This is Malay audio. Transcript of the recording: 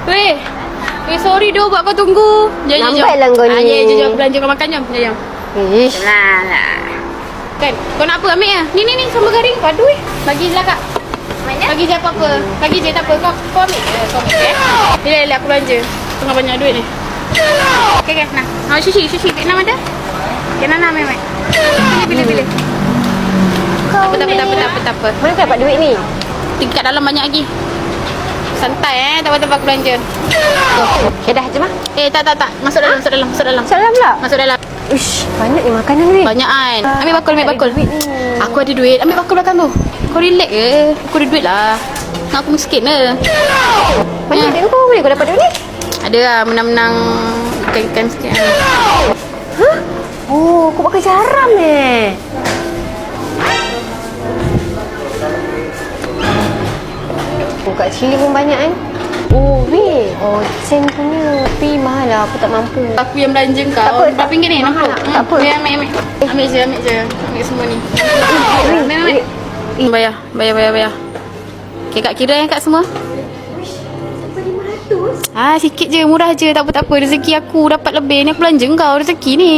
Weh. Sorry doh buat kau tunggu. Jom. Lambatlah kau ni. Jom belanja kau makan jom. Jom. Ish. Lah. Kan, kau nak apa ambil ya? Ni sambal garing. Aduh. Bagi je lah kak. Mana? Bagi je apa-apa. Bagi je tak apa. Kau ambil je. Kau ambil Bila aku belanja. Tengah banyak duit ni. Okay, nah. Sushi. Vietnam ada? Okay, Nana ambil. Bila. Tak apa. Mana kau dapat duit ni? Tingkat dalam banyak lagi. Santai tak apa-apa aku belanja. Okay dah, jom lah. Tak. Masuk dalam. Salam pula. Masuk dalam. Uish, banyak ni makanan ni. Banyak kan. Ambil bakul. Duit ni. Aku ada duit. Ambil bakul belakang tu. Kau relax je. Aku ada duit lah. Aku miskin lah. Banyak duit kau boleh kau dapat duit ni? Ada lah menang-menang ikan-ikan sikit lah. Hah? Oh, kau buat kerja haram Oh, kat Chili pun banyak kan? Oh, weh. Oh, Chen punya. Tapi mahal lah, aku tak mampu. Aku yang belanja kau. Tak apa, Berapa ringgit ni? mahal 60. tak? Tak apa. Ambil. Ambil je. Ambil semua ni. Ambil. Bayar. Okay, kak kira yang kak semua. Sikit je, murah je. Tak apa. Rezeki aku dapat lebih ni. Aku belanja kau rezeki ni.